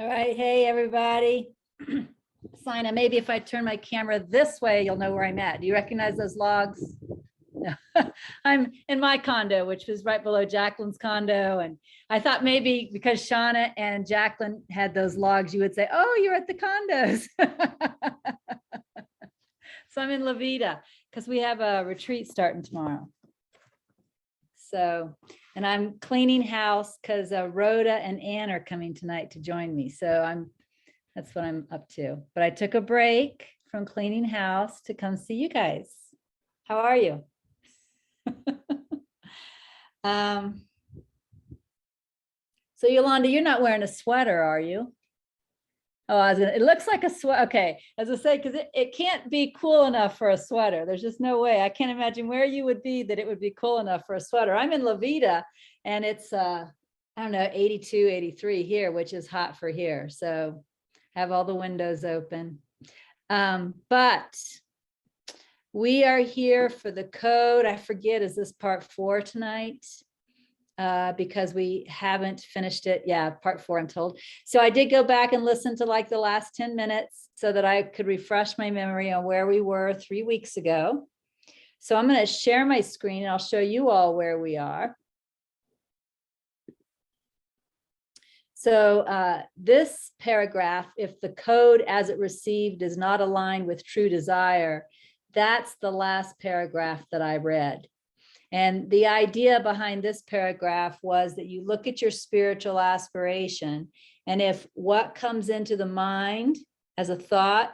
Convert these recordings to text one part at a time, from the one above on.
All right. Hey, everybody. Sina, maybe if I turn my camera this way, you'll know where I'm at. Do you recognize those logs? No. I'm in my condo, which was right below Jacqueline's condo. And I thought maybe because Shauna and Jacqueline had those logs, you would say, oh, you're at the condos. So I'm in La Vida because we have a retreat starting tomorrow. So, and I'm cleaning house because Rhoda and Ann are coming tonight to join me. So that's what I'm up to. But I took a break from cleaning house to come see you guys. How are you? So Yolanda, you're not wearing a sweater, are you? Oh, it looks like a sweater. Okay, as I say, because it can't be cool enough for a sweater. There's just no way. I can't imagine where you would be that it would be cool enough for a sweater. I'm in La Vida and it's, I don't know, 82, 83 here, which is hot for here. So have all the windows open. But we are here for the code. I forget, is this part 4 tonight? Because we haven't finished it. Yeah, part 4, I'm told. So I did go back and listen to like the last 10 minutes so that I could refresh my memory on where we were 3 weeks ago. So I'm going to share my screen and I'll show you all where we are. So this paragraph, if the code as it received is not aligned with true desire, that's the last paragraph that I read. And the idea behind this paragraph was that you look at your spiritual aspiration, and if what comes into the mind as a thought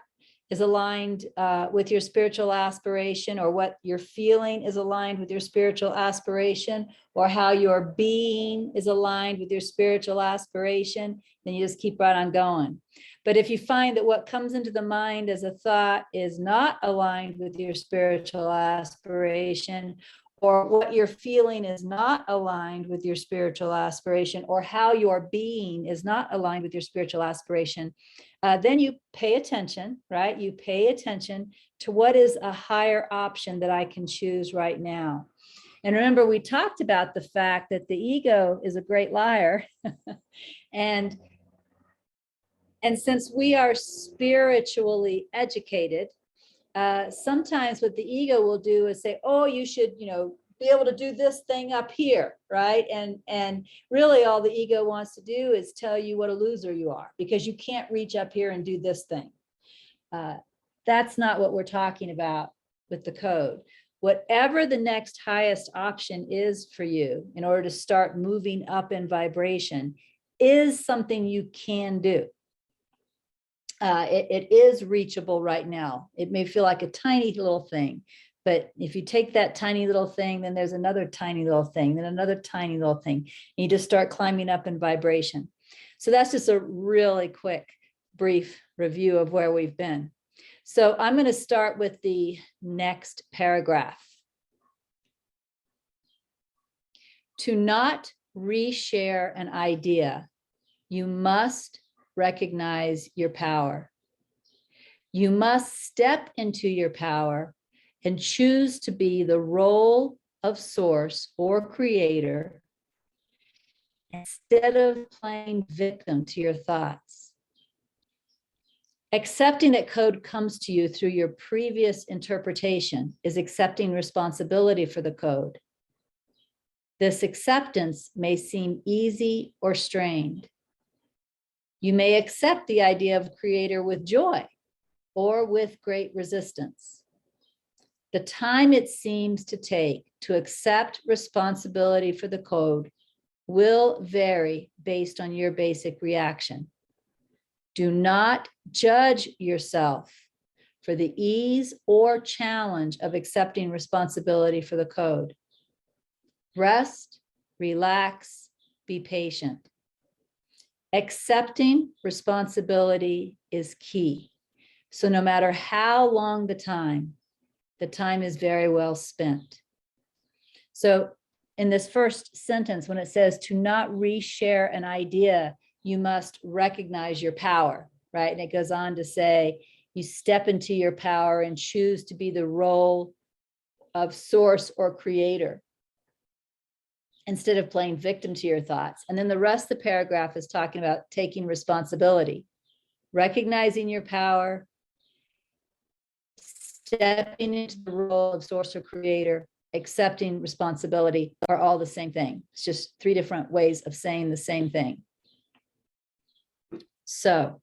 is aligned with your spiritual aspiration, or what you're feeling is aligned with your spiritual aspiration, or how your being is aligned with your spiritual aspiration, then you just keep right on going. But if you find that what comes into the mind as a thought is not aligned with your spiritual aspiration, or what you're feeling is not aligned with your spiritual aspiration, or how your being is not aligned with your spiritual aspiration, then you pay attention, right? You pay attention to what is a higher option that I can choose right now. And remember, we talked about the fact that the ego is a great liar. And since we are spiritually educated, sometimes what the ego will do is say, oh, you should, be able to do this thing up here, right? And really all the ego wants to do is tell you what a loser you are because you can't reach up here and do this thing. That's not what we're talking about with the code. Whatever the next highest option is for you in order to start moving up in vibration is something you can do. It is reachable right now. It may feel like a tiny little thing, but if you take that tiny little thing, then there's another tiny little thing, then another tiny little thing, and you just start climbing up in vibration. So that's just a really quick, brief review of where we've been. So I'm going to start with the next paragraph. To not reshare an idea, you must recognize your power. You must step into your power and choose to be the role of source or creator instead of playing victim to your thoughts. Accepting that code comes to you through your previous interpretation is accepting responsibility for the code. This acceptance may seem easy or strained. You may accept the idea of creator with joy or with great resistance. The time it seems to take to accept responsibility for the code will vary based on your basic reaction. Do not judge yourself for the ease or challenge of accepting responsibility for the code. Rest, relax, be patient. Accepting responsibility is key. So no matter how long the time is very well spent. So in this first sentence, when it says to not reshare an idea, you must recognize your power, right? And it goes on to say, you step into your power and choose to be the role of source or creator. instead of playing victim to your thoughts. And then the rest of the paragraph is talking about taking responsibility, recognizing your power, stepping into the role of source or creator, accepting responsibility are all the same thing. It's just 3 different ways of saying the same thing. So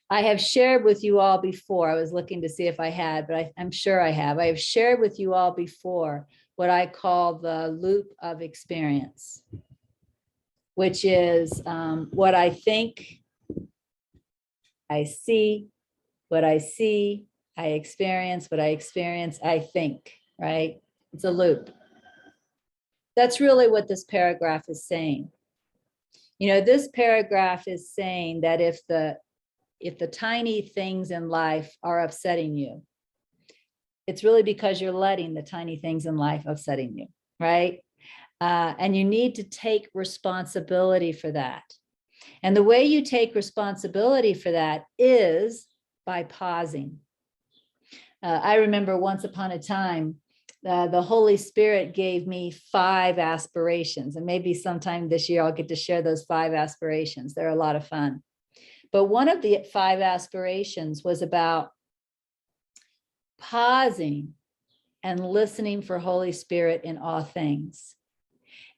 I have shared with you all before. I was looking to see if I had, but I'm sure I have. I have shared with you all before what I call the loop of experience, which is what I think, I see, what I see, I experience, what I experience, I think, right? It's a loop. That's really what this paragraph is saying. You know, this paragraph is saying that if the tiny things in life are upsetting you, it's really because you're letting the tiny things in life upsetting you, right? And you need to take responsibility for that. And the way you take responsibility for that is by pausing. I remember once upon a time, the Holy Spirit gave me 5 aspirations, and maybe sometime this year I'll get to share those 5 aspirations. They're a lot of fun. But one of the 5 aspirations was about pausing and listening for Holy Spirit in all things.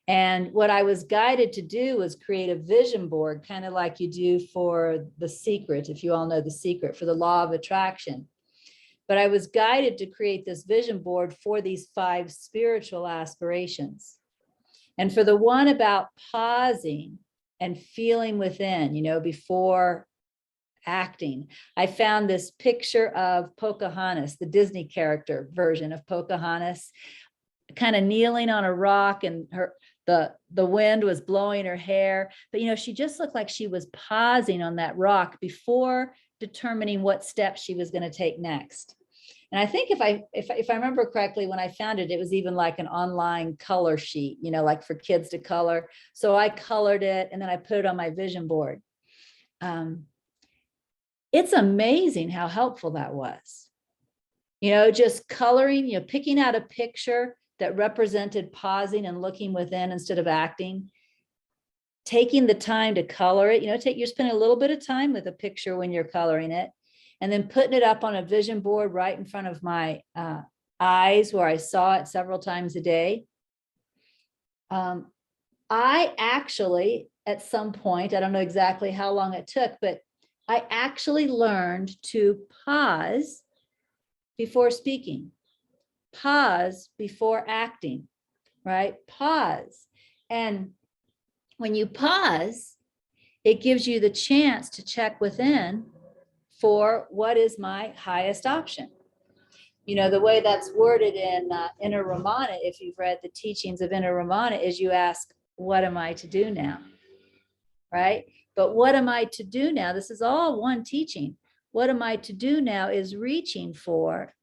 And what I was guided to do was create a vision board, kind of like you do for The Secret, if you all know The Secret, for the law of attraction. But I was guided to create this vision board for these 5 spiritual aspirations. And for the one about pausing and feeling within, you know, before acting, I found this picture of Pocahontas, the Disney character version of Pocahontas, kind of kneeling on a rock, and the wind was blowing her hair. But, you know, she just looked like she was pausing on that rock before determining what steps she was going to take next. And I think if I remember correctly, when I found it, it was even like an online color sheet, you know, like for kids to color. So I colored it and then I put it on my vision board. It's amazing how helpful that was. You know, just coloring, you know, picking out a picture that represented pausing and looking within instead of acting, taking the time to color it, you know, you're spending a little bit of time with a picture when you're coloring it, and then putting it up on a vision board right in front of my eyes where I saw it several times a day. I actually, at some point, I don't know exactly how long it took, but I actually learned to pause before speaking, pause before acting, right? Pause. And when you pause, it gives you the chance to check within for what is my highest option. You know, the way that's worded in Inner Ramana, if you've read the teachings of Inner Ramana, is you ask, what am I to do now? Right? But what am I to do now? This is all one teaching. What am I to do now is reaching for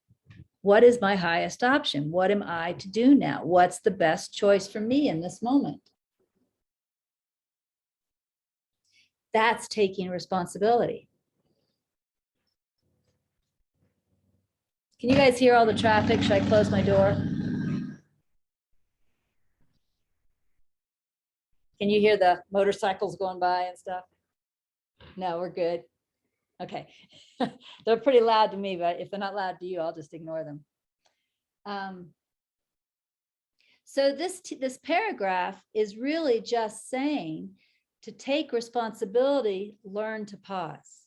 what is my highest option? What am I to do now? What's the best choice for me in this moment? That's taking responsibility. Can you guys hear all the traffic? Should I close my door? Can you hear the motorcycles going by and stuff? No, we're good. Okay. They're pretty loud to me, but if they're not loud to you, I'll just ignore them. So this paragraph is really just saying to take responsibility, learn to pause.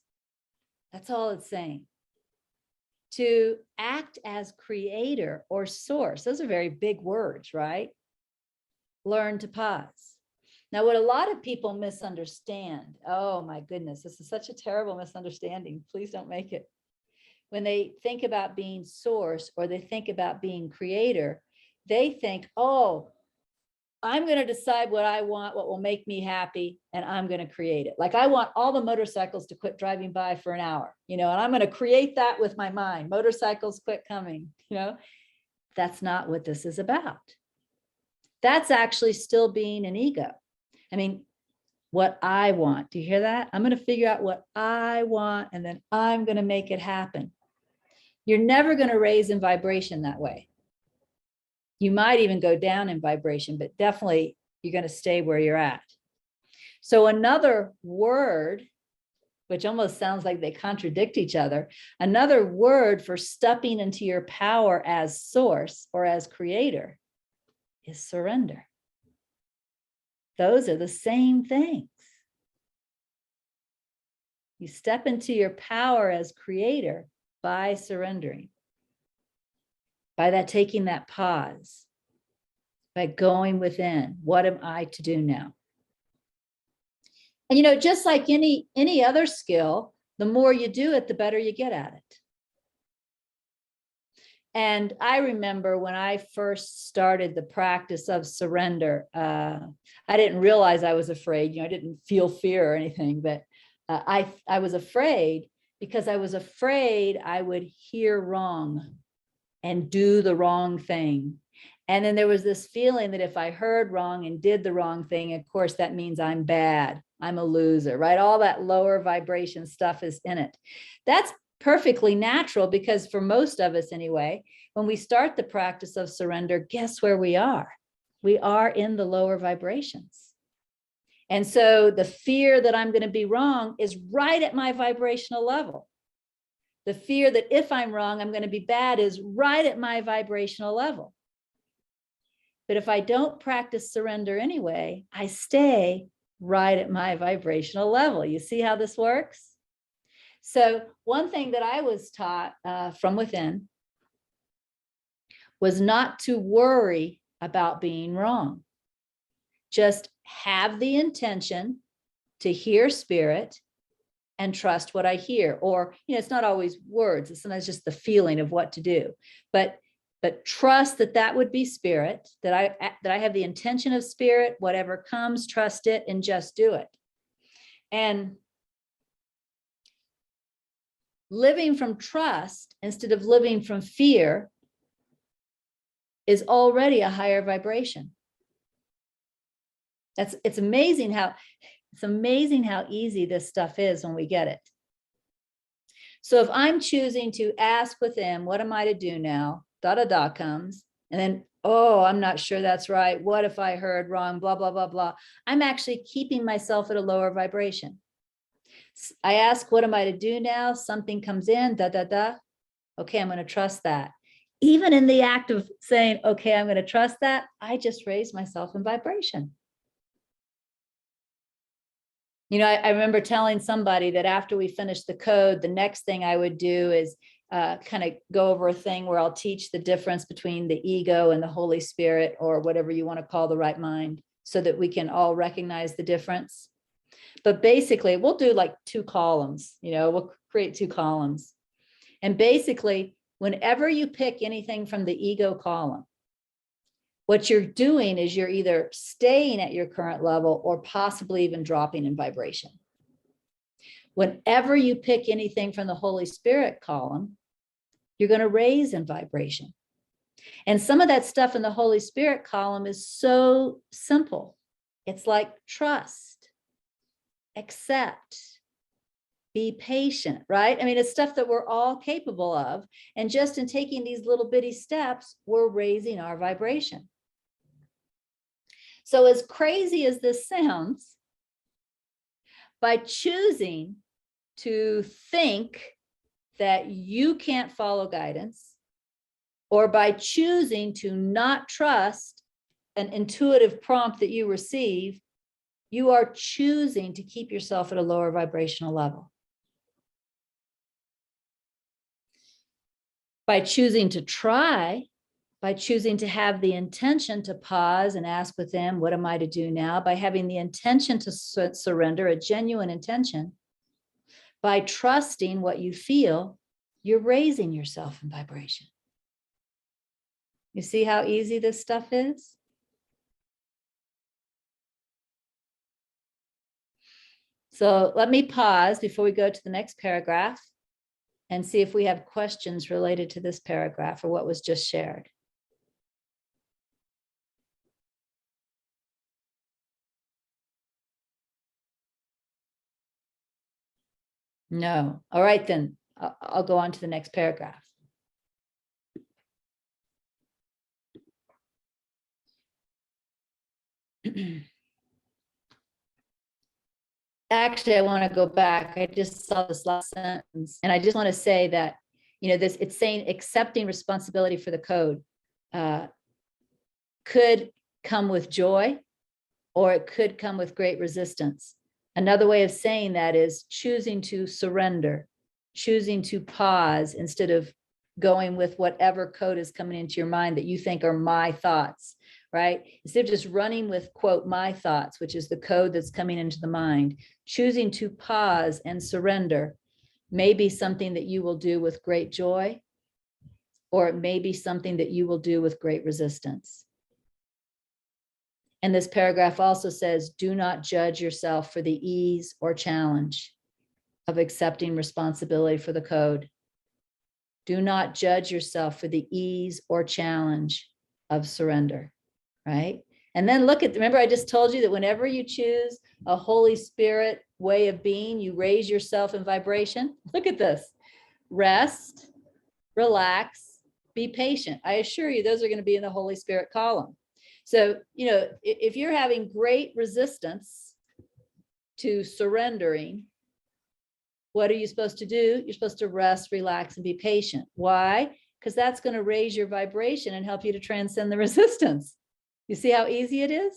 That's all it's saying. To act as creator or source. Those are very big words, right? Learn to pause. Now, what a lot of people misunderstand, oh my goodness, this is such a terrible misunderstanding. Please don't make it. When they think about being source or they think about being creator, they think, oh, I'm going to decide what I want, what will make me happy, and I'm going to create it. Like I want all the motorcycles to quit driving by for an hour, you know, and I'm going to create that with my mind. Motorcycles quit coming, you know. That's not what this is about. That's actually still being an ego. I mean, what I want. Do you hear that? I'm going to figure out what I want, and then I'm going to make it happen. you're never going to raise in vibration that way. You might even go down in vibration, but definitely you're going to stay where you're at. So another word, which almost sounds like they contradict each other, another word for stepping into your power as source or as creator is surrender. Those are the same things. You step into your power as creator by surrendering, by that taking that pause, by going within. What am I to do now? And, you know, just like any other skill, the more you do it, the better you get at it. And I remember when I first started the practice of surrender, I didn't realize I was afraid. You know, I didn't feel fear or anything, but I was afraid because I was afraid I would hear wrong and do the wrong thing. And then there was this feeling that if I heard wrong and did the wrong thing, of course, that means I'm bad. I'm a loser, right? All that lower vibration stuff is in it. That's perfectly natural because for most of us anyway, when we start the practice of surrender, guess where we are? We are in the lower vibrations. And so the fear that I'm going to be wrong is right at my vibrational level. The fear that if I'm wrong, I'm going to be bad is right at my vibrational level. But if I don't practice surrender anyway, I stay right at my vibrational level. You see how this works? So one thing that I was taught from within was not to worry about being wrong. Just have the intention to hear spirit and trust what I hear. Or, you know, it's not always words. It's sometimes just the feeling of what to do. But trust that that would be spirit, that I have the intention of spirit, whatever comes, trust it and just do it. And living from trust instead of living from fear is already a higher vibration. It's amazing how easy this stuff is when we get it. So if I'm choosing to ask within, what am I to do now? Comes, and then, oh, I'm not sure that's right. What if I heard wrong? Blah, blah, blah, blah. I'm actually keeping myself at a lower vibration. I ask, what am I to do now? Something comes in, Okay, I'm going to trust that. Even in the act of saying, okay, I'm going to trust that, I just raise myself in vibration. You know, I remember telling somebody that after we finished the code, the next thing I would do is kind of go over a thing where I'll teach the difference between the ego and the Holy Spirit, or whatever you want to call the right mind, so that we can all recognize the difference. But basically, we'll do like 2 columns, you know, we'll create 2 columns. And basically, whenever you pick anything from the ego column, what you're doing is you're either staying at your current level or possibly even dropping in vibration. Whenever you pick anything from the Holy Spirit column, you're going to raise in vibration. And some of that stuff in the Holy Spirit column is so simple. It's like trust, accept, be patient, right? I mean, it's stuff that we're all capable of. And just in taking these little bitty steps, we're raising our vibration. So as crazy as this sounds, by choosing to think that you can't follow guidance, or by choosing to not trust an intuitive prompt that you receive, you are choosing to keep yourself at a lower vibrational level. By choosing to try, by choosing to have the intention to pause and ask within, what am I to do now? By having the intention to surrender, a genuine intention, by trusting what you feel, you're raising yourself in vibration. You see how easy this stuff is? So let me pause before we go to the next paragraph and see if we have questions related to this paragraph or what was just shared. No. All right, then I'll go on to the next paragraph. Actually, I want to go back. I just saw this last sentence, and I just want to say that, this, it's saying accepting responsibility for the code could come with joy, or it could come with great resistance. Another way of saying that is choosing to surrender, choosing to pause instead of going with whatever code is coming into your mind that you think are my thoughts, right? Instead of just running with, quote, my thoughts, which is the code that's coming into the mind, choosing to pause and surrender may be something that you will do with great joy, or it may be something that you will do with great resistance. And this paragraph also says, do not judge yourself for the ease or challenge of accepting responsibility for the code. Do not judge yourself for the ease or challenge of surrender, right? And then look at, remember I just told you that whenever you choose a Holy Spirit way of being, you raise yourself in vibration. Look at this. Rest, relax, be patient. I assure you, those are going to be in the Holy Spirit column. So, if you're having great resistance to surrendering, what are you supposed to do? You're supposed to rest, relax, and be patient. Why? Because that's going to raise your vibration and help you to transcend the resistance. You see how easy it is?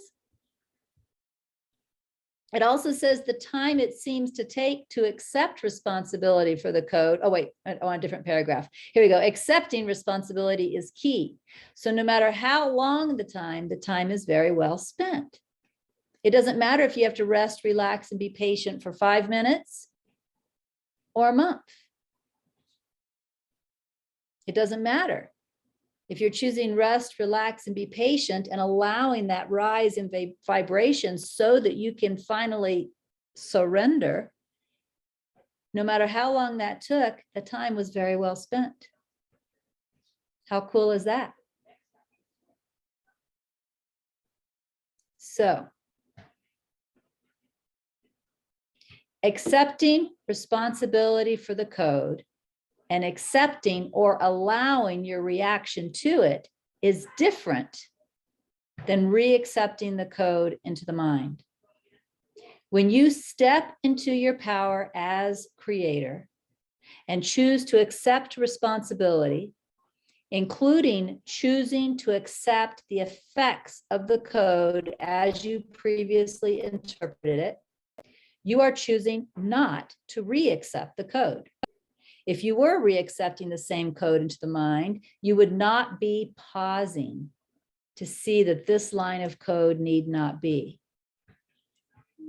It also says the time it seems to take to accept responsibility for the code. Oh, wait, on a different paragraph. Here we go. Accepting responsibility is key. So no matter how long the time is very well spent. It doesn't matter if you have to rest, relax, and be patient for 5 minutes or a month. It doesn't matter. If you're choosing rest, relax, and be patient and allowing that rise in vibration so that you can finally surrender, no matter how long that took, the time was very well spent. How cool is that? So, accepting responsibility for the code and accepting or allowing your reaction to it is different than re-accepting the code into the mind. When you step into your power as creator and choose to accept responsibility, including choosing to accept the effects of the code as you previously interpreted it, you are choosing not to re-accept the code. If you were re-accepting the same code into the mind, you would not be pausing to see that this line of code need not be.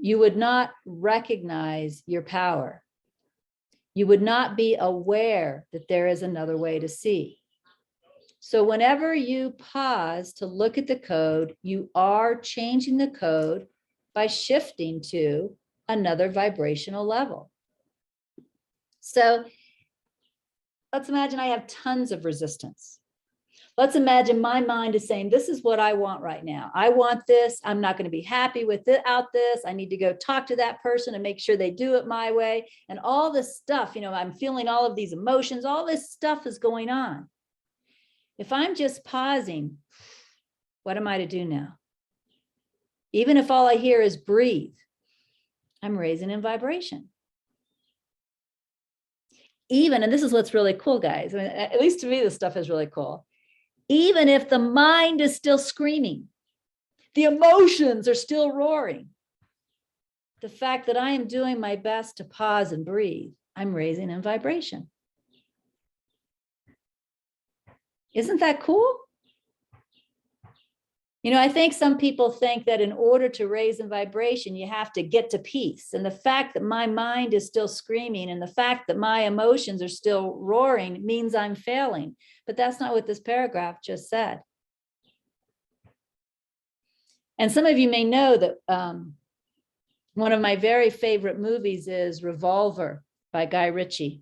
You would not recognize your power. You would not be aware that there is another way to see. So whenever you pause to look at the code, you are changing the code by shifting to another vibrational level. So let's imagine I have tons of resistance. Let's imagine my mind is saying, this is what I want right now. I want this. I'm not going to be happy without this. I need to go talk to that person and make sure they do it my way. And all this stuff, I'm feeling all of these emotions. All this stuff is going on. If I'm just pausing, what am I to do now? Even if all I hear is breathe, I'm raising in vibration. Even, and this is what's really cool, guys. I mean, at least to me, this stuff is really cool. Even if the mind is still screaming, the emotions are still roaring, the fact that I am doing my best to pause and breathe, I'm raising in vibration. Isn't that cool? I think some people think that in order to raise in vibration, you have to get to peace. And the fact that my mind is still screaming and the fact that my emotions are still roaring means I'm failing. But that's not what this paragraph just said. And some of you may know that one of my very favorite movies is Revolver by Guy Ritchie.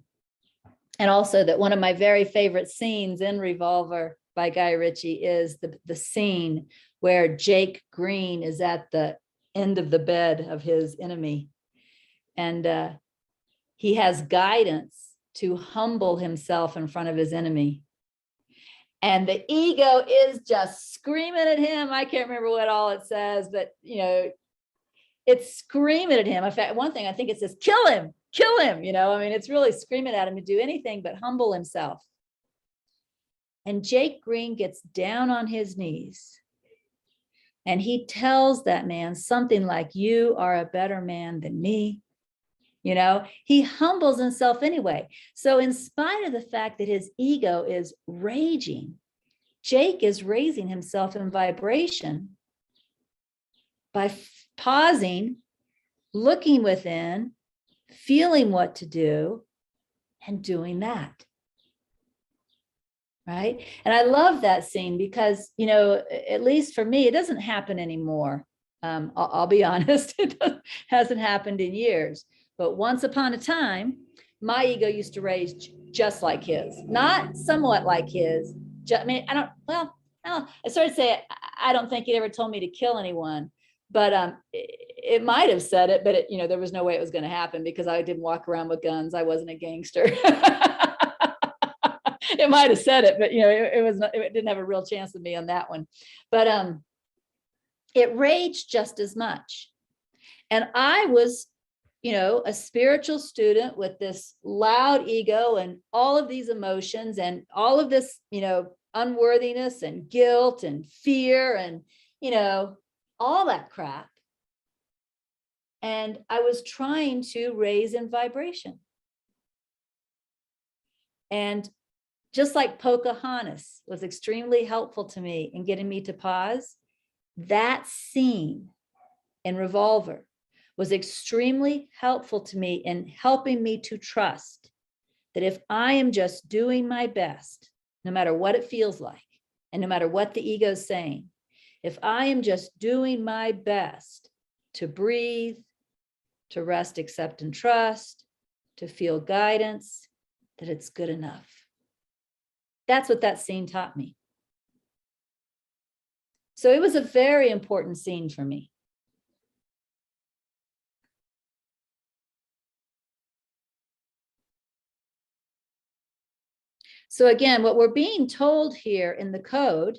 And also that one of my very favorite scenes in Revolver by Guy Ritchie is the scene where Jake Green is at the end of the bed of his enemy. And he has guidance to humble himself in front of his enemy. And the ego is just screaming at him. I can't remember what all it says, but it's screaming at him. In fact, one thing I think it says, kill him. I mean, it's really screaming at him to do anything but humble himself. And Jake Green gets down on his knees and he tells that man something like, you are a better man than me. He humbles himself anyway. So in spite of the fact that his ego is raging, Jake is raising himself in vibration by pausing, looking within, feeling what to do, and doing that. Right? And I love that scene because, at least for me, it doesn't happen anymore. I'll be honest, it hasn't happened in years. But once upon a time, my ego used to rage just like his, not somewhat like his. I started to say, I don't think he ever told me to kill anyone, but it might have said it, but there was no way it was going to happen because I didn't walk around with guns. I wasn't a gangster. It might have said it, but it didn't have a real chance of me on that one. But it raged just as much. And I was, a spiritual student with this loud ego and all of these emotions and all of this, unworthiness and guilt and fear and, all that crap. And I was trying to raise in vibration. And just like Pocahontas was extremely helpful to me in getting me to pause, that scene in Revolver was extremely helpful to me in helping me to trust that if I am just doing my best, no matter what it feels like, and no matter what the ego is saying, if I am just doing my best to breathe, to rest, accept, and trust, to feel guidance, that it's good enough. That's what that scene taught me. So it was a very important scene for me. So again, what we're being told here in the code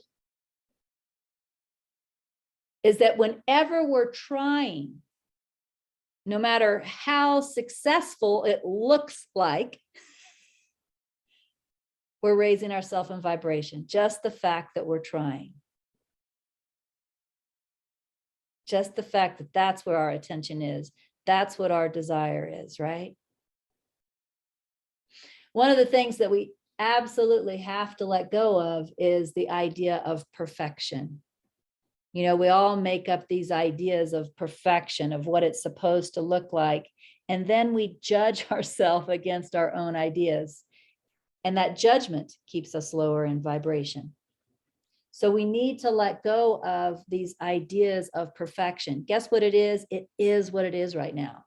is that whenever we're trying, no matter how successful it looks like, we're raising ourselves in vibration. Just the fact that we're trying. Just the fact that that's where our attention is. That's what our desire is, right? One of the things that we absolutely have to let go of is the idea of perfection. We all make up these ideas of perfection, of what it's supposed to look like, and then we judge ourselves against our own ideas. And that judgment keeps us lower in vibration. So we need to let go of these ideas of perfection. Guess what it is? It is what it is right now.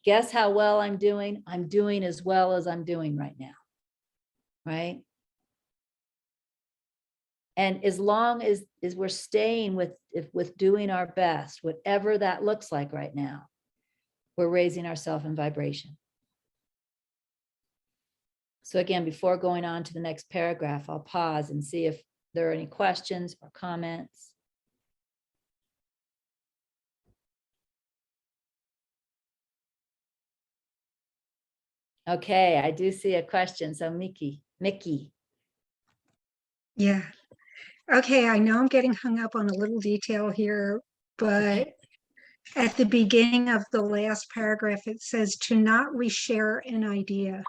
Guess how well I'm doing? I'm doing as well as I'm doing right now. Right? And as long as we're staying with doing our best, whatever that looks like right now, we're raising ourselves in vibration. So again, before going on to the next paragraph, I'll pause and see if there are any questions or comments. Okay, I do see a question. So Mickey. Yeah. Okay, I know I'm getting hung up on a little detail here, but at the beginning of the last paragraph, it says to not reshare an idea.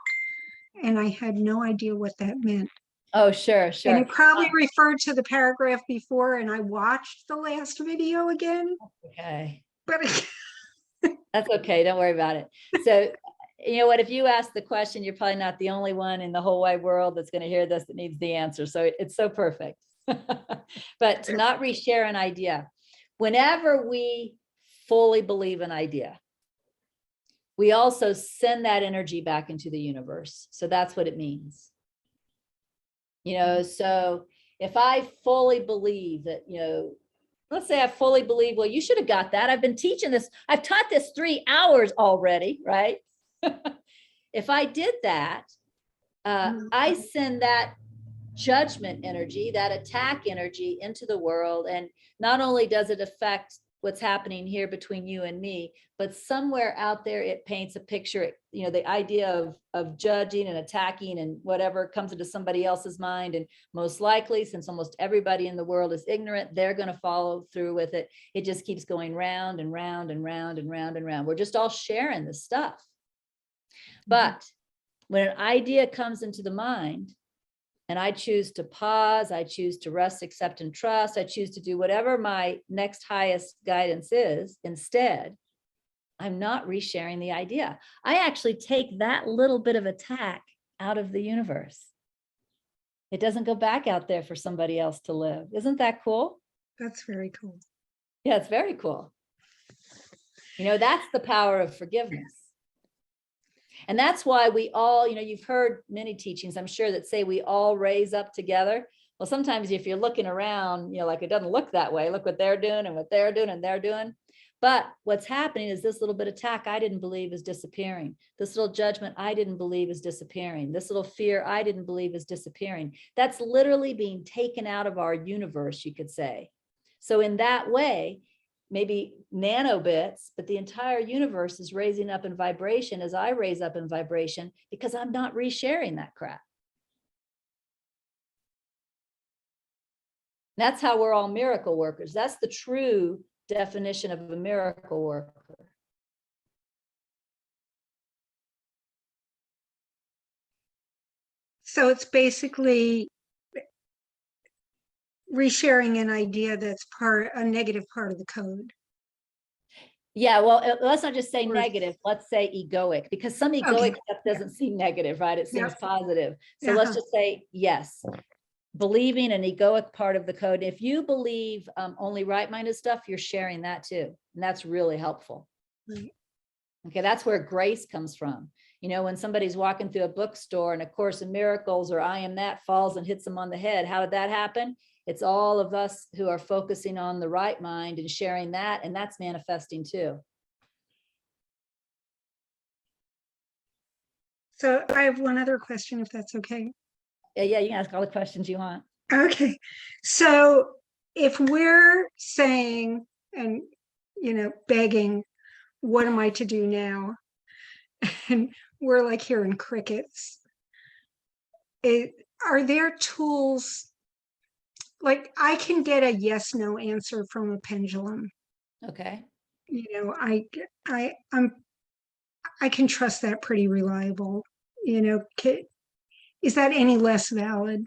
And I had no idea what that meant. Oh, sure. And it probably referred to the paragraph before, and I watched the last video again. Okay. But that's okay. Don't worry about it. So, you know what, if you ask the question, you're probably not the only one in the whole wide world that's going to hear this that needs the answer. So it's so perfect. But to not reshare an idea. Whenever we fully believe an idea, we also send that energy back into the universe. So that's what it means. So if I fully believe that, let's say I fully believe, well, you should have got that. I've been teaching this. I've taught this 3 hours already, right? If I did that, I send that judgment energy, that attack energy into the world. And not only does it affect what's happening here between you and me, but somewhere out there it paints a picture, you know, the idea of judging and attacking and whatever comes into somebody else's mind. And most likely, since almost everybody in the world is ignorant, they're going to follow through with it. It just keeps going round and round and round and round and round. We're just all sharing this stuff. But when an idea comes into the mind, and I choose to pause, I choose to rest, accept, and trust, I choose to do whatever my next highest guidance is, instead, I'm not resharing the idea. I actually take that little bit of attack out of the universe. It doesn't go back out there for somebody else to live. Isn't that cool? That's very cool. Yeah, it's very cool. You know, that's the power of forgiveness. And that's why we all, you know, you've heard many teachings, I'm sure, that say we all raise up together. Well, sometimes if you're looking around, you know, like it doesn't look that way. Look what they're doing and what they're doing and they're doing. But what's happening is this little bit of attack I didn't believe is disappearing. This little judgment I didn't believe is disappearing. This little fear I didn't believe is disappearing. That's literally being taken out of our universe, you could say. So in that way, maybe nanobits, but the entire universe is raising up in vibration as I raise up in vibration, because I'm not resharing that crap. That's how we're all miracle workers. That's the true definition of a miracle worker. So it's basically resharing an idea that's a negative part of the code. Yeah, well, let's not just say Or- negative, let's say egoic, because some egoic stuff doesn't seem negative, right? It seems positive. So let's just say, yes, believing an egoic part of the code. If you believe only right-minded stuff, you're sharing that too. And that's really helpful. Right. Okay, that's where grace comes from. You know, when somebody's walking through a bookstore and A Course in Miracles or I Am That falls and hits them on the head, how did that happen? It's all of us who are focusing on the right mind and sharing that, and that's manifesting too. So I have one other question, if that's okay. Yeah, you can ask all the questions you want. Okay. So if we're saying and, you know, begging, what am I to do now? And we're like hearing crickets. Are there tools? Like I can get a yes, no answer from a pendulum. Okay. You know, I can trust that pretty reliable. You know, is that any less valid?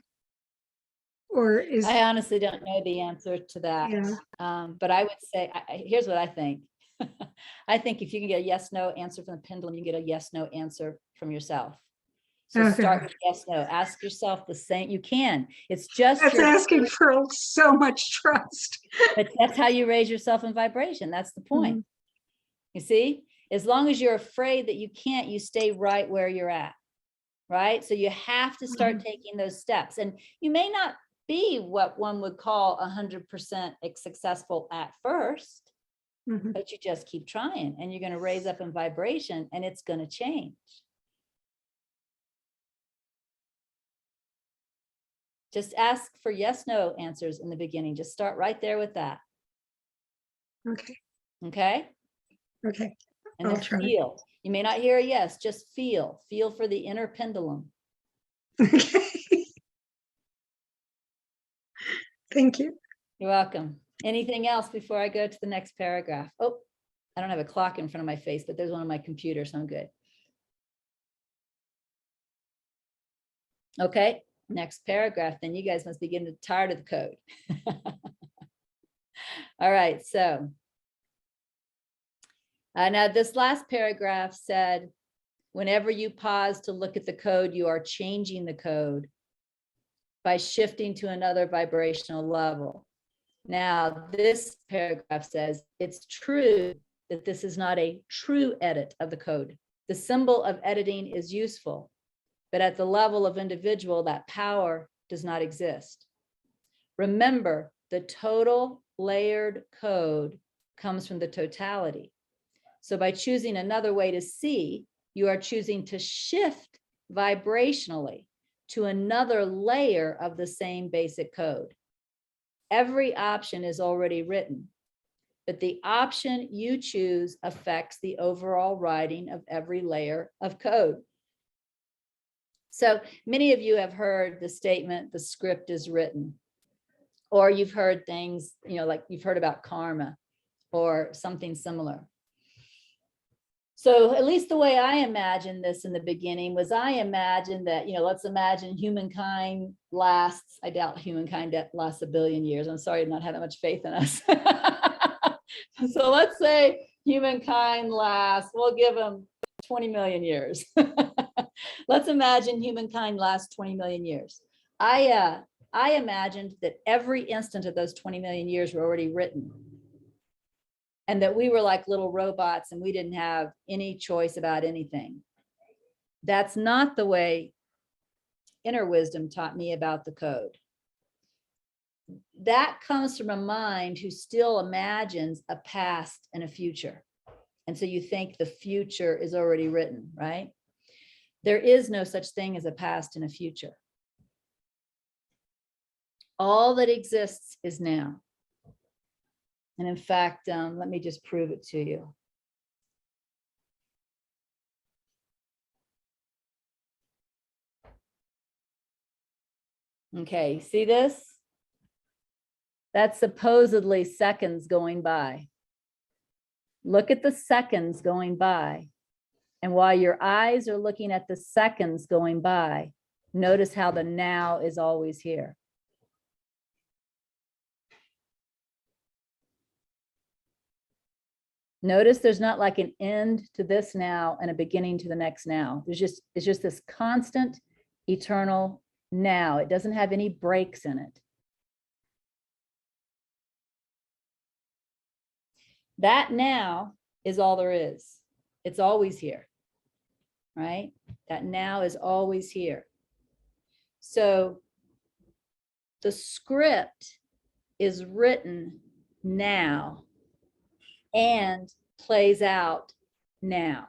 Or is I honestly don't know the answer to that. Yeah. But I would say, here's what I think. I think if you can get a yes, no answer from the pendulum, you get a yes, no answer from yourself. So start with yes, no, ask yourself the same. You can, it's just That's asking for so much trust. But that's how you raise yourself in vibration. That's the point. Mm-hmm. You see, as long as you're afraid that you can't, you stay right where you're at. Right. So you have to start taking those steps, and you may not be what one would call 100% successful at first, but you just keep trying and you're going to raise up in vibration and it's going to change. Just ask for yes, no answers in the beginning. Just start right there with that. Okay. Okay. Okay. And then feel. You may not hear a yes, just feel. Feel for the inner pendulum. Okay. Thank you. You're welcome. Anything else before I go to the next paragraph? Oh, I don't have a clock in front of my face, but there's one on my computer, so I'm good. Okay, next paragraph. Then you guys must be getting tired of the code. All right, so now this last paragraph said, whenever you pause to look at the code, you are changing the code by shifting to another vibrational level. Now, this paragraph says, it's true that this is not a true edit of the code. The symbol of editing is useful, but at the level of individual, that power does not exist. Remember, the total layered code comes from the totality. So by choosing another way to see, you are choosing to shift vibrationally to another layer of the same basic code. Every option is already written, but the option you choose affects the overall writing of every layer of code. So many of you have heard the statement, the script is written, or you've heard things, like you've heard about karma or something similar. So at least the way I imagined this in the beginning was I imagined that, let's imagine humankind lasts, I doubt humankind lasts 1 billion years. I'm sorry to not have that much faith in us. So let's say humankind lasts, we'll give them 20 million years. Let's imagine humankind lasts 20 million years. I imagined that every instant of those 20 million years were already written, and that we were like little robots and we didn't have any choice about anything. That's not the way inner wisdom taught me about the code. That comes from a mind who still imagines a past and a future. And so you think the future is already written, right? There is no such thing as a past and a future. All that exists is now. And in fact, let me just prove it to you. Okay, see this? That's supposedly seconds going by. Look at the seconds going by. And while your eyes are looking at the seconds going by, notice how the now is always here. Notice there's not like an end to this now and a beginning to the next now. It's just this constant, eternal now. It doesn't have any breaks in it. That now is all there is. It's always here, right? That now is always here. So the script is written now and plays out now.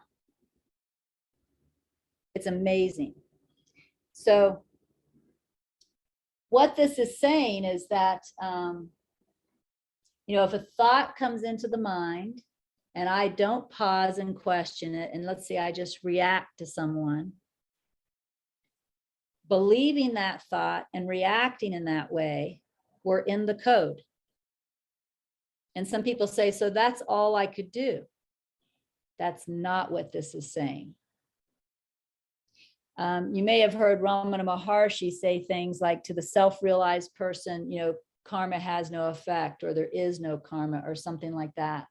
It's amazing. So what this is saying is that, if a thought comes into the mind and I don't pause and question it, and let's say I just react to someone, believing that thought and reacting in that way, we're in the code. And some people say, so that's all I could do. That's not what this is saying. You may have heard Ramana Maharshi say things like, to the self-realized person, karma has no effect, or there is no karma, or something like that.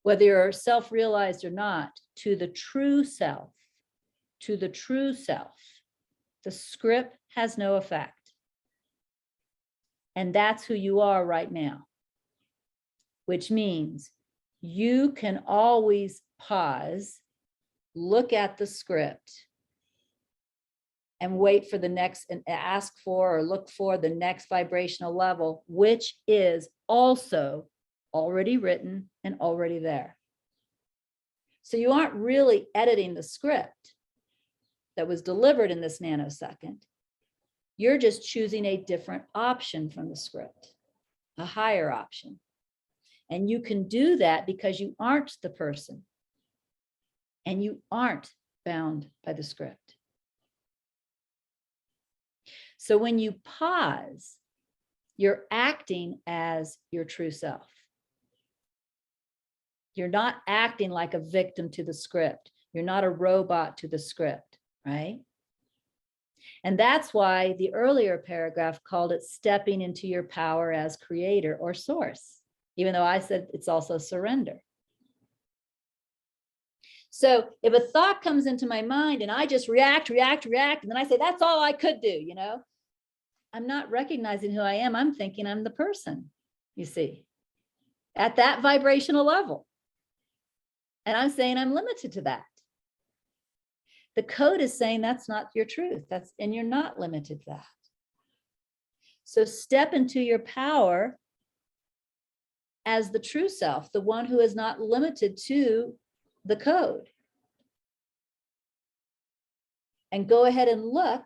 Whether you're self-realized or not, to the true self, the script has no effect. And that's who you are right now, which means you can always pause, look at the script, and wait for the next, and ask for or look for the next vibrational level, which is also already written and already there. So you aren't really editing the script that was delivered in this nanosecond. You're just choosing a different option from the script, a higher option. And you can do that because you aren't the person and you aren't bound by the script. So when you pause, you're acting as your true self. You're not acting like a victim to the script. You're not a robot to the script, right? And that's why the earlier paragraph called it stepping into your power as creator or source, even though I said it's also surrender. So if a thought comes into my mind and I just react, and then I say, that's all I could do, I'm not recognizing who I am. I'm thinking I'm the person, you see, at that vibrational level. And I'm saying I'm limited to that. The code is saying that's not your truth. And you're not limited to that. So step into your power as the true self, the one who is not limited to the code. and go ahead and look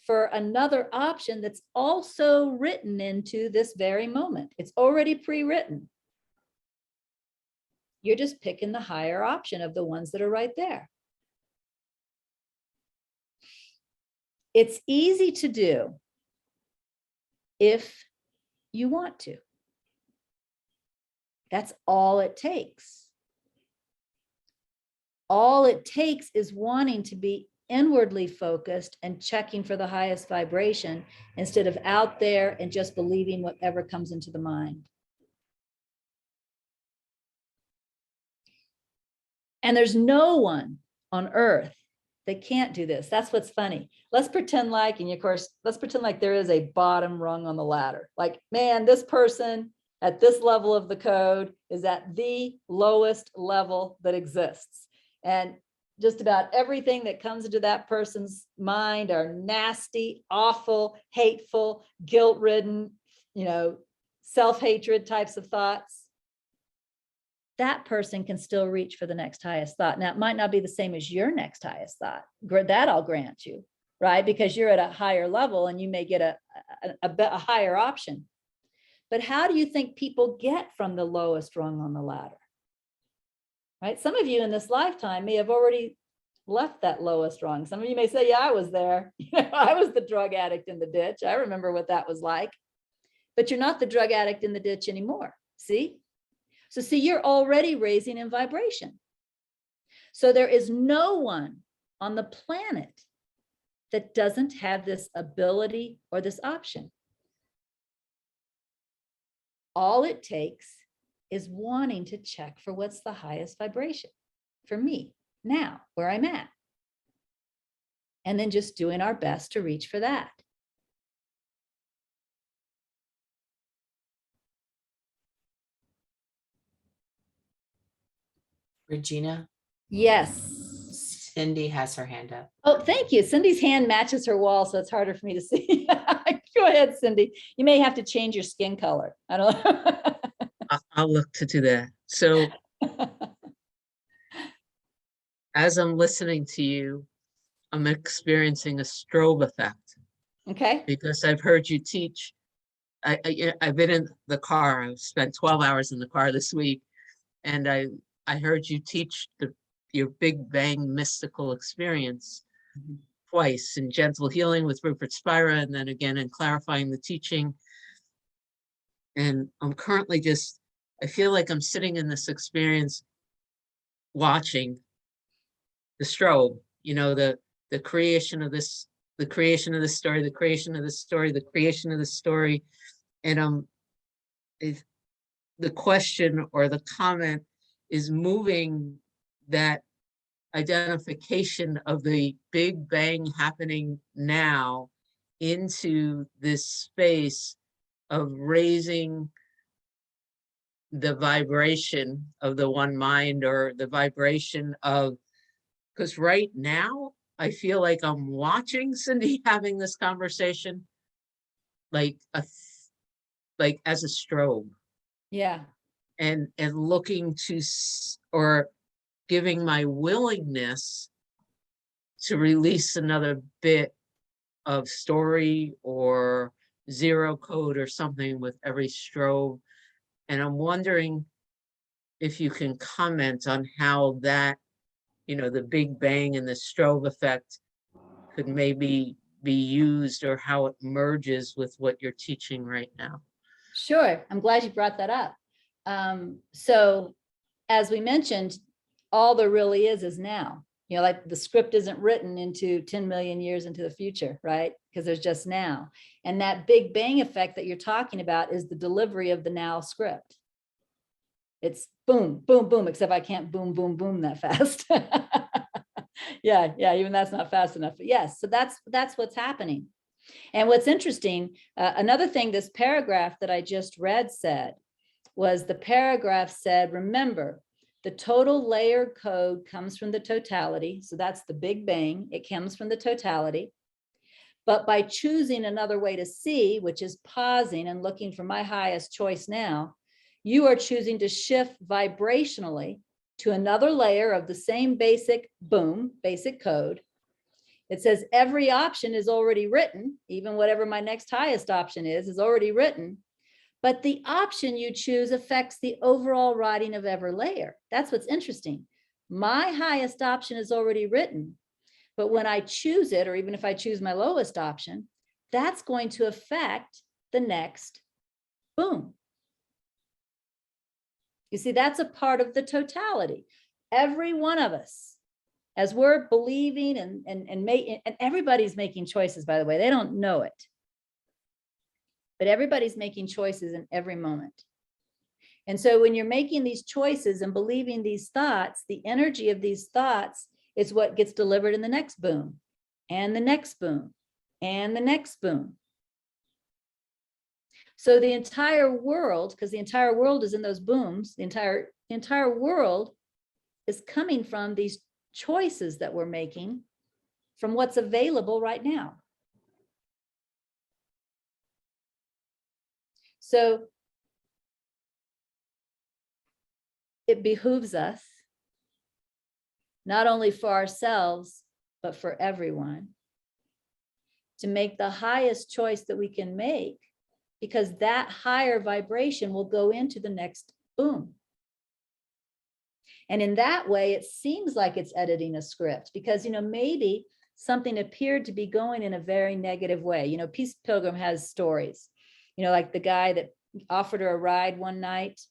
for another option that's also written into this very moment. It's already pre-written. You're just picking the higher option of the ones that are right there. It's easy to do if you want to. That's all it takes. All it takes is wanting to be inwardly focused and checking for the highest vibration instead of out there and just believing whatever comes into the mind. And there's no one on earth that can't do this. That's what's funny. Let's pretend like, and of course, let's pretend like there is a bottom rung on the ladder. Like, man, this person at this level of the code is at the lowest level that exists. And just about everything that comes into that person's mind are nasty, awful, hateful, guilt-ridden, self-hatred types of thoughts. That person can still reach for the next highest thought. Now, it might not be the same as your next highest thought. That I'll grant you, right? Because you're at a higher level and you may get a higher option. But how do you think people get from the lowest rung on the ladder? Right? Some of you in this lifetime may have already left that lowest rung. Some of you may say, yeah, I was there. I was the drug addict in the ditch. I remember what that was like. But you're not the drug addict in the ditch anymore. See? So see, you're already raising in vibration. So there is no one on the planet that doesn't have this ability or this option. All it takes is wanting to check for what's the highest vibration for me now, where I'm at. And then just doing our best to reach for that. Regina, Yes. Cindy has her hand up. Oh, thank you. Cindy's hand matches her wall, so it's harder for me to see. Go ahead, Cindy. You may have to change your skin color. I don't know. I'll look to do that. So as I'm listening to you, I'm experiencing a strobe effect Okay. because I've heard you teach. I've been in the car. I've spent 12 hours in the car this week, and I heard you teach your Big Bang mystical experience twice in Gentle Healing with Rupert Spira, and then again in Clarifying the Teaching. And I'm currently I feel like I'm sitting in this experience watching the strobe, the creation of this, the creation of the story, the creation of the story, the creation of the story. And the question or the comment is moving that identification of the Big Bang happening now into this space of raising the vibration of the one mind, or the vibration of, because right now I feel like I'm watching Cindy having this conversation like as a strobe. Yeah. And looking to, or giving my willingness to release another bit of story or zero code or something with every strobe. And I'm wondering if you can comment on how that, the Big Bang and the strobe effect could maybe be used, or how it merges with what you're teaching right now. Sure. I'm glad you brought that up. So as we mentioned, all there really is now. Like the script isn't written into 10 million years into the future, right? Because there's just now. And that Big Bang effect that you're talking about is the delivery of the now script. It's boom, boom, boom, except I can't boom, boom, boom that fast. Yeah, even that's not fast enough. But yes, so that's what's happening. And what's interesting, another thing this paragraph that I just read said, was the paragraph said, remember, the total layered code comes from the totality. So that's the Big Bang. It comes from the totality. But by choosing another way to see, which is pausing and looking for my highest choice now, you are choosing to shift vibrationally to another layer of the same basic boom, basic code, It says every option is already written, even whatever my next highest option is already written. But the option you choose affects the overall writing of every layer. That's what's interesting. My highest option is already written, but when I choose it, or even if I choose my lowest option, that's going to affect the next boom. You see, that's a part of the totality. Every one of us, as we're believing and making, and everybody's making choices, by the way, they don't know it. But everybody's making choices in every moment. And so when you're making these choices and believing these thoughts, the energy of these thoughts is what gets delivered in the next boom, and the next boom, and the next boom. So the entire world, because the entire world is in those booms, the entire world is coming from these choices that we're making from what's available right now. So it behooves us, not only for ourselves, but for everyone, to make the highest choice that we can make, because that higher vibration will go into the next boom. And in that way, it seems like it's editing a script, because, maybe something appeared to be going in a very negative way. Peace Pilgrim has stories, like the guy that offered her a ride one night,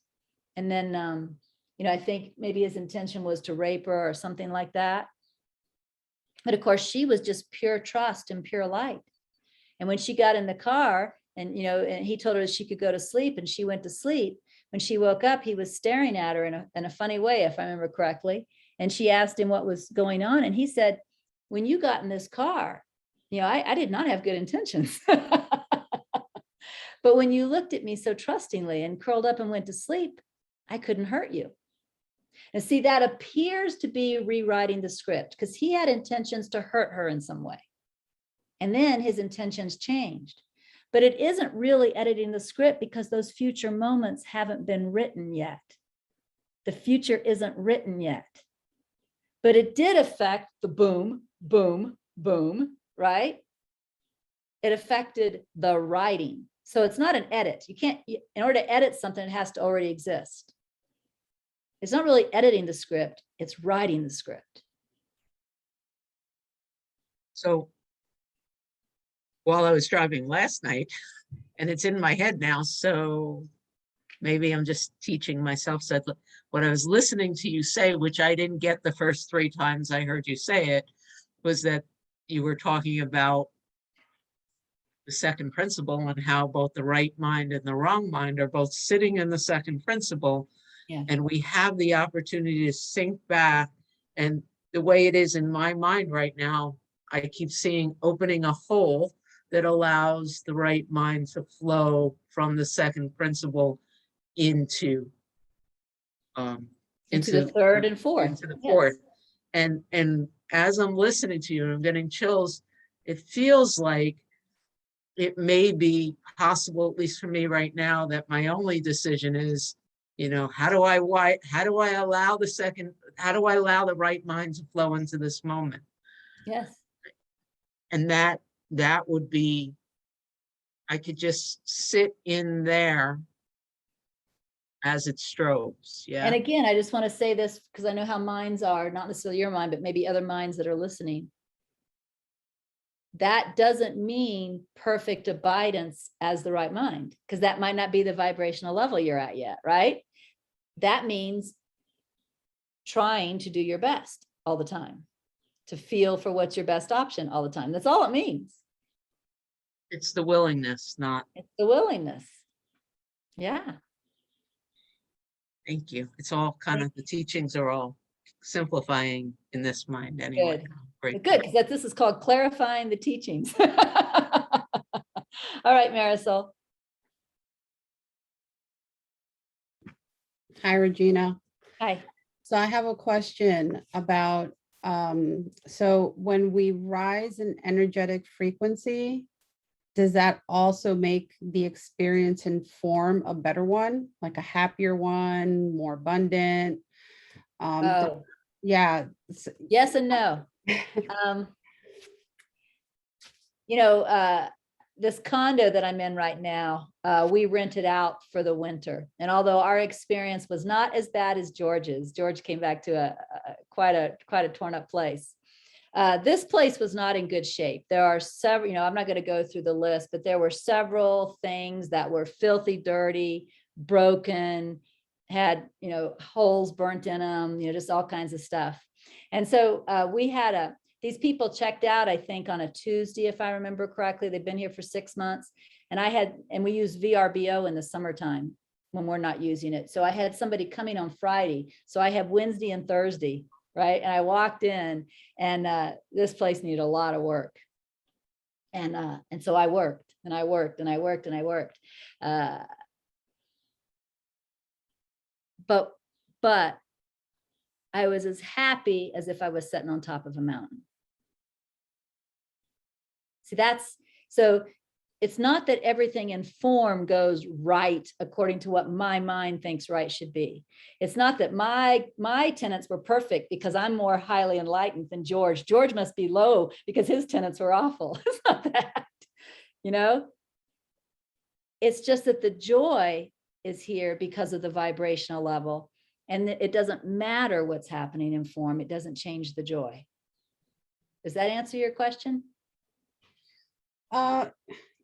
and then, I think maybe his intention was to rape her or something like that. But of course, she was just pure trust and pure light. And when she got in the car, and he told her she could go to sleep, and she went to sleep. When she woke up, he was staring at her in a funny way, if I remember correctly. And she asked him what was going on. And he said, when you got in this car, I did not have good intentions. But when you looked at me so trustingly and curled up and went to sleep, I couldn't hurt you. And see, that appears to be rewriting the script, because he had intentions to hurt her in some way. And then his intentions changed. But it isn't really editing the script, because those future moments haven't been written yet. The future isn't written yet. But it did affect the boom, boom, boom, right? It affected the writing. So it's not an edit. You can't, in order to edit something, it has to already exist. It's not really editing the script, it's writing the script. So while I was driving last night, and it's in my head now, so maybe I'm just teaching myself. So what I was listening to you say, which I didn't get the first 3 times I heard you say it, was that you were talking about the second principle and how both the right mind and the wrong mind are both sitting in the second principle. Yeah. And we have the opportunity to sink back. And the way it is in my mind right now, I keep seeing opening a hole that allows the right mind to flow from the second principle into the third and fourth. into the Yes. fourth. And as I'm listening to you, I'm getting chills. It feels like it may be possible, at least for me right now, that my only decision is, how do I allow the right mind to flow into this moment? Yes. And that would be, I could just sit in there as it strobes. Yeah. And again, I just want to say this, because I know how minds are, not necessarily your mind, but maybe other minds that are listening. That doesn't mean perfect abidance as the right mind, because that might not be the vibrational level you're at yet, right? That means trying to do your best all the time, to feel for what's your best option all the time. That's all it means. It's the willingness, not. It's the willingness. Yeah. Thank you. It's all kind of, the teachings are all simplifying in this mind anyway. Good. Great. Good, because this is called clarifying the teachings. All right, Marisol. Hi, Regina. Hi. So I have a question about, so when we rise in energetic frequency, does that also make the experience and form a better one, like a happier one, more abundant? Oh, Yeah. yes and no. you know, this condo that I'm in right now, we rented out for the winter. And although our experience was not as bad as George's, George came back to quite a torn up place. This place was not in good shape. There are several, you know, I'm not going to go through the list, but there were several things that were filthy, dirty, broken, had, you know, holes burnt in them, you know, just all kinds of stuff. And so we had these people checked out, I think, on a Tuesday, if I remember correctly. They've been here for 6 months. And we use VRBO in the summertime when we're not using it. So I had somebody coming on Friday. So I have Wednesday and Thursday, right? And I walked in, and this place needed a lot of work. And so I worked and I worked and I worked and I worked. But I was as happy as if I was sitting on top of a mountain. See, so it's not that everything in form goes right according to what my mind thinks right should be. It's not that my tenets were perfect because I'm more highly enlightened than George. George must be low because his tenets were awful. It's not that, you know? It's just that the joy is here because of the vibrational level. And it doesn't matter what's happening in form. It doesn't change the joy. Does that answer your question?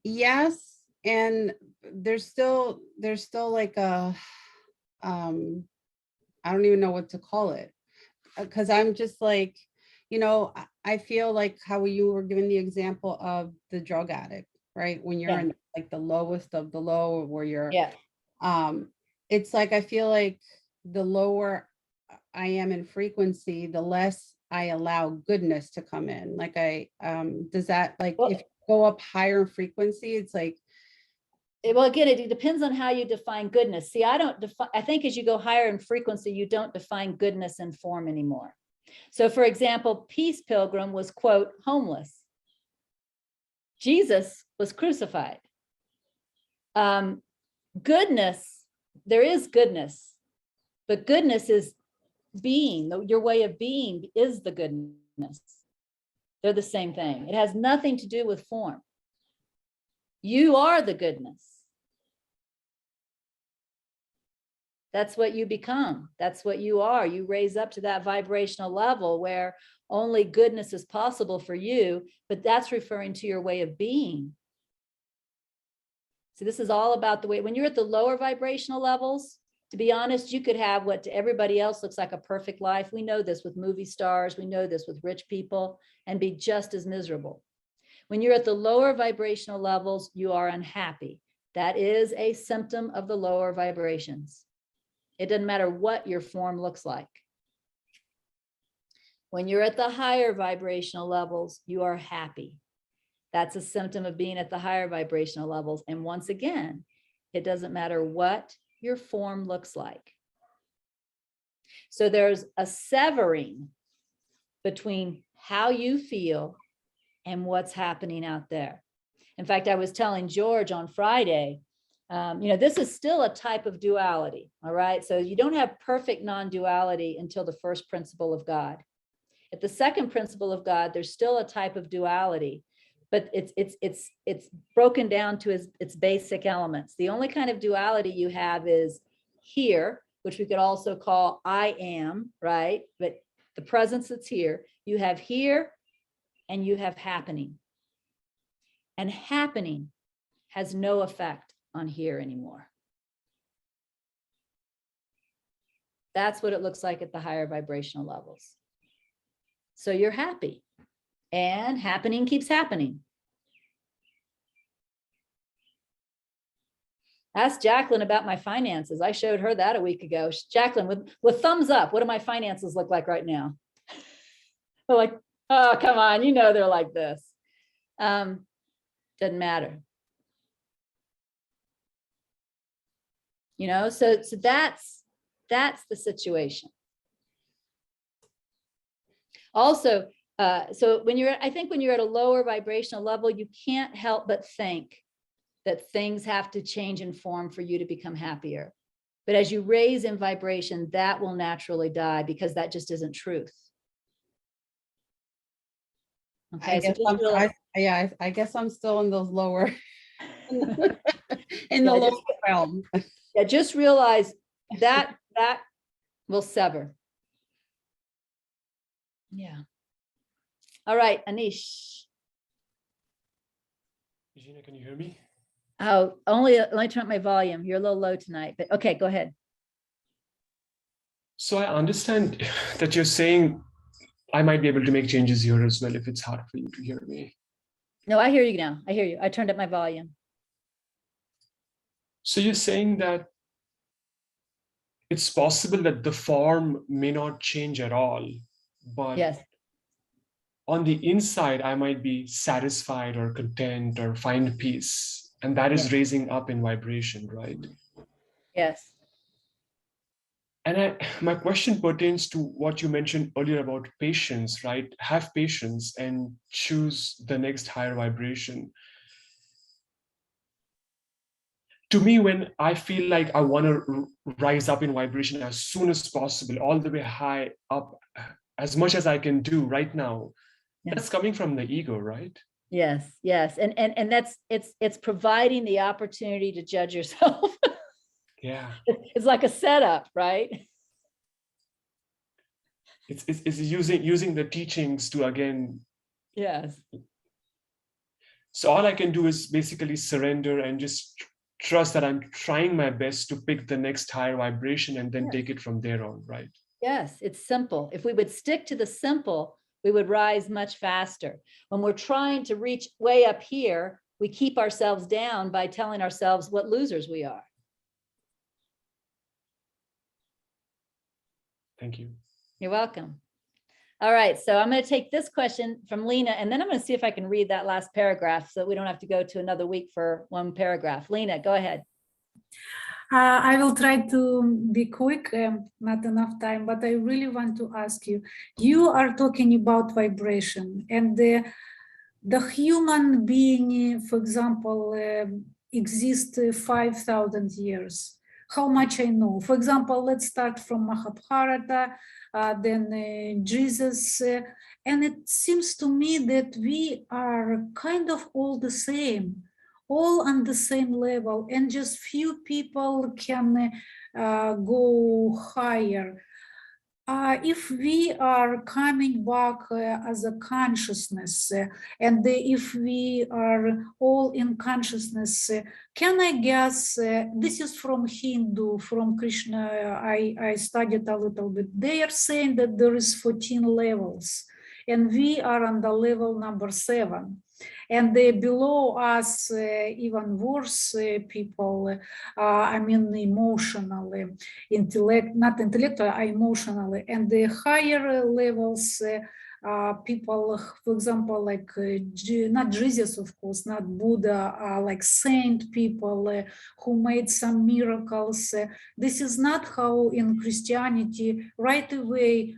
Yes, and there's still like a I don't even know what to call it, because I'm just like, you know, I feel like how you were giving the example of the drug addict, right? When you're Yeah. in like the lowest of the low, where you're Yeah. it's like I feel like the lower I am in frequency, the less I allow goodness to come in. Like does that, like, Well, if you go up higher in frequency, it's like, well, again, it depends on how you define goodness. See, I think as you go higher in frequency, you don't define goodness in form anymore. So for example, Peace Pilgrim was, quote, homeless. Jesus was crucified. Goodness, there is goodness, but goodness is being, your way of being is the goodness. They're the same thing. It has nothing to do with form. You are the goodness. That's what you become. That's what you are. You raise up to that vibrational level where only goodness is possible for you, but that's referring to your way of being. So this is all about the way, when you're at the lower vibrational levels, to be honest, you could have what to everybody else looks like a perfect life. We know this with movie stars. We know this with rich people, and be just as miserable. When you're at the lower vibrational levels, you are unhappy. That is a symptom of the lower vibrations. It doesn't matter what your form looks like. When you're at the higher vibrational levels, you are happy. That's a symptom of being at the higher vibrational levels. And once again, it doesn't matter what your form looks like. So there's a severing between how you feel and what's happening out there. In fact, I was telling George on Friday, you know, this is still a type of duality, all right? So you don't have perfect non-duality until the first principle of God. At the second principle of God, there's still a type of duality, but it's broken down to its basic elements. The only kind of duality you have is here, which we could also call I am, right? But the presence that's here, you have here and you have happening. And happening has no effect on here anymore. That's what it looks like at the higher vibrational levels. So you're happy, and happening keeps happening. Ask Jacqueline about my finances. I showed her that a week ago. Jacqueline, with thumbs up, what do my finances look like right now? They're like, oh, come on, you know they're like this. Doesn't matter. You know, so that's the situation. Also, so I think when you're at a lower vibrational level, you can't help but think that things have to change in form for you to become happier. But as you raise in vibration, that will naturally die because that just isn't truth. Okay, I so guess just realize, Yeah, I guess I'm still in those lower, in the Yeah, lower just- realm. Yeah, just realize that will sever. Yeah. All right, Anish. Regina, can you hear me? Oh, only let me turn up my volume. You're a little low tonight, but okay, go ahead. So I understand that you're saying I might be able to make changes here as well if it's hard for you to hear me. No, I hear you now. I hear you. I turned up my volume. So you're saying that it's possible that the form may not change at all, but Yes, on the inside, I might be satisfied or content or find peace. And that is Yeah. raising up in vibration, right? yes. And my question pertains to what you mentioned earlier about patience, right? Have patience and choose the next higher vibration. To me, when I feel like I want to rise up in vibration as soon as possible, all the way high up, as much as I can do right now, Yeah. that's coming from the ego, right? Yes, yes. And that's it's providing the opportunity to judge yourself. Yeah. It's like a setup, right? It's using the teachings to again. Yes. So all I can do is basically surrender and just trust that I'm trying my best to pick the next higher vibration and then Yes. take it from there on, right? Yes, it's simple. If we would stick to the simple, we would rise much faster. When we're trying to reach way up here, we keep ourselves down by telling ourselves what losers we are. Thank you. You're welcome. All right, so I'm going to take this question from Lena, and then I'm going to see if I can read that last paragraph so that we don't have to go to another week for one paragraph. Lena, go ahead. I will try to be quick, not enough time, but I really want to ask you, you are talking about vibration and the human being, for example, exists 5,000 years. How much I know? For example, let's start from Mahabharata, then Jesus, and it seems to me that we are kind of all the same, all on the same level, and just few people can go higher. If we are coming back as a consciousness, and if we are all in consciousness, can I guess, this is from Hindu, from Krishna, I studied a little bit. They are saying that there is 14 levels, and we are on the level number 7. And below us, even worse people, I mean, emotionally, not intellectual, emotionally. And the higher levels, people, for example, like not Jesus, of course, not Buddha, like saint people who made some miracles. This is not how in Christianity, right away,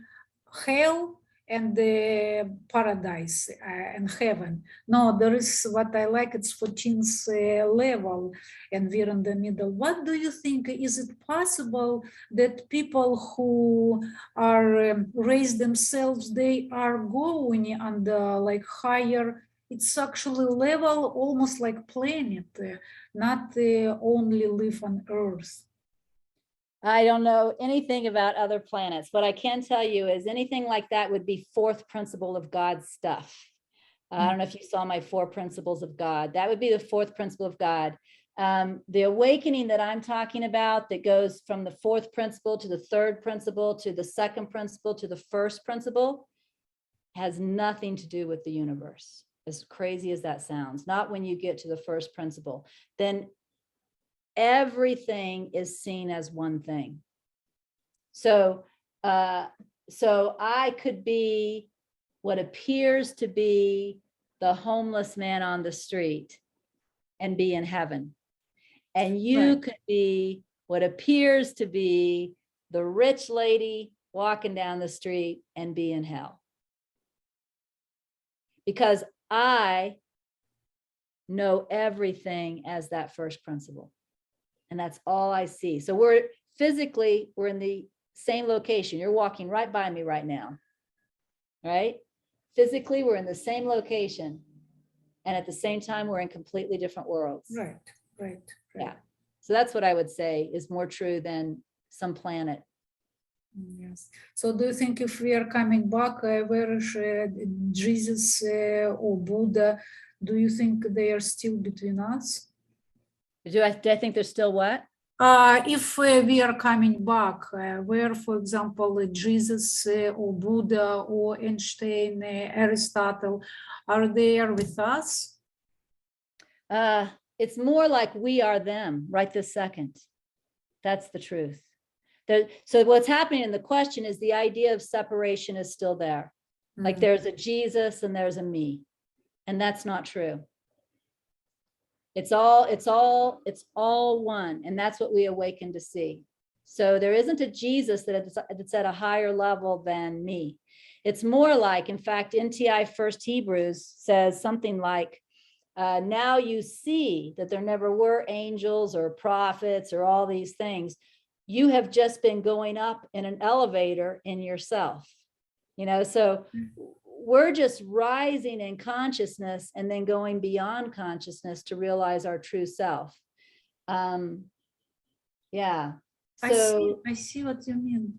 hell and the paradise and heaven. No, there is what I like, it's 14th level, and we're in the middle. What do you think? Is it possible that people who are raised themselves, they are going on the like higher, it's actually level, almost like planet, not only live on Earth? I don't know anything about other planets. What I can tell you is anything like that would be fourth principle of God stuff. I don't know if you saw my 4 principles of God. That would be the 4th principle of God. The awakening that I'm talking about that goes from the 4th principle to the 3rd principle to the 2nd principle to the 1st principle has nothing to do with the universe, as crazy as that sounds. Not when you get to the 1st principle. Then everything is seen as one thing. So I could be what appears to be the homeless man on the street and be in heaven. And you Right. could be what appears to be the rich lady walking down the street and be in hell. Because I know everything as that 1st principle. And that's all I see. So we're in the same location. You're walking right by me right now, right? Physically, we're in the same location. And at the same time, we're in completely different worlds. Right, right. Yeah. So that's what I would say is more true than some planet. Yes. So do you think if we are coming back, where is Jesus or Buddha, do you think they are still between us? Do I think there's still what? If we are coming back, where, for example, Jesus or Buddha or Einstein, Aristotle, are there with us? It's more like we are them right this second. That's the truth. So what's happening in the question is the idea of separation is still there. Like there's a Jesus and there's a me. And that's not true. It's all one. And that's what we awaken to see. So there isn't a Jesus that's at a higher level than me. It's more like, in fact, NTI First Hebrews says something like, now you see that there never were angels or prophets or all these things. You have just been going up in an elevator in yourself, so we're just rising in consciousness and then going beyond consciousness to realize our true self. Yeah. So I see what you mean.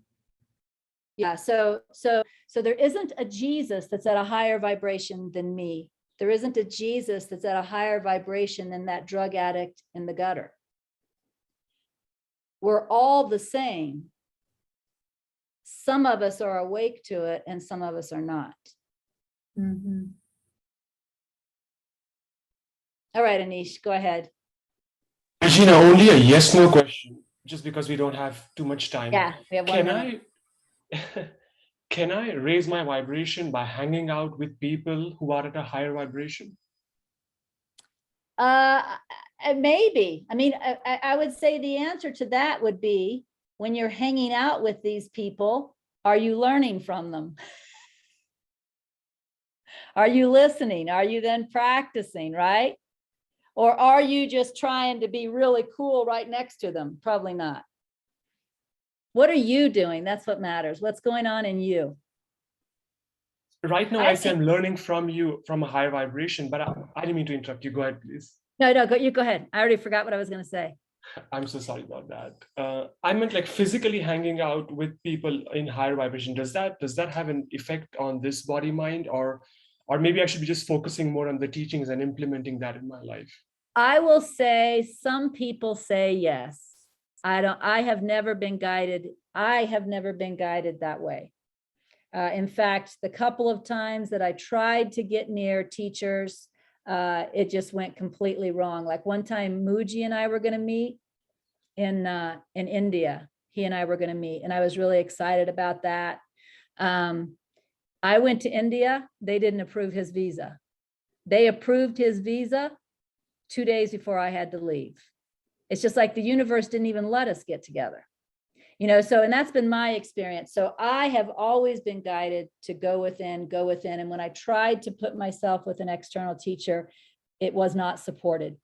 yeah, so there isn't a Jesus that's at a higher vibration than me. There isn't a Jesus that's at a higher vibration than that drug addict in the gutter. We're all the same. Some of us are awake to it and some of us are not. Mhm. All right, Anish, go ahead. Regina, only a yes/no question, just because we don't have too much time. Yeah, we have 1 minute. Can I raise my vibration by hanging out with people who are at a higher vibration? Maybe. I mean, I would say the answer to that would be when you're hanging out with these people, are you learning from them? Are you listening? Are you then practicing, right? Or are you just trying to be really cool right next to them? Probably not. What are you doing? That's what matters. What's going on in you? Right now, I say I'm learning from you from a higher vibration, but I didn't mean to interrupt you. Go ahead, please. No, you go ahead. I already forgot what I was going to say. I'm so sorry about that. I meant like physically hanging out with people in higher vibration. Does that have an effect on this body mind, or maybe I should be just focusing more on the teachings and implementing that in my life? I will say some people say yes. I have never been guided. I have never been guided that way. In fact, the couple of times that I tried to get near teachers, it just went completely wrong. Like one time, Muji and I were going to meet in India. He and I were going to meet, and I was really excited about that. I went to India. They didn't approve his visa. They approved his visa 2 days before I had to leave. It's just like the universe didn't even let us get together. So, and that's been my experience. So I have always been guided to go within. And when I tried to put myself with an external teacher, it was not supported.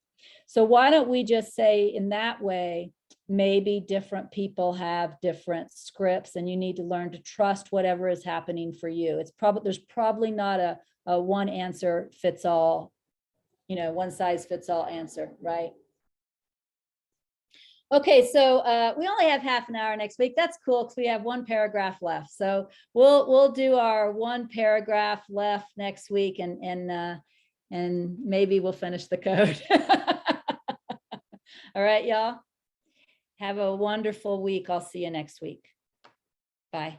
So why don't we just say in that way, maybe different people have different scripts and you need to learn to trust whatever is happening for you. There's probably not a one answer fits all, one size fits all answer, right? Okay, so we only have half an hour next week. That's cool because we have one paragraph left. So we'll do our one paragraph left next week, and maybe we'll finish the code. All right, y'all. Have a wonderful week. I'll see you next week. Bye.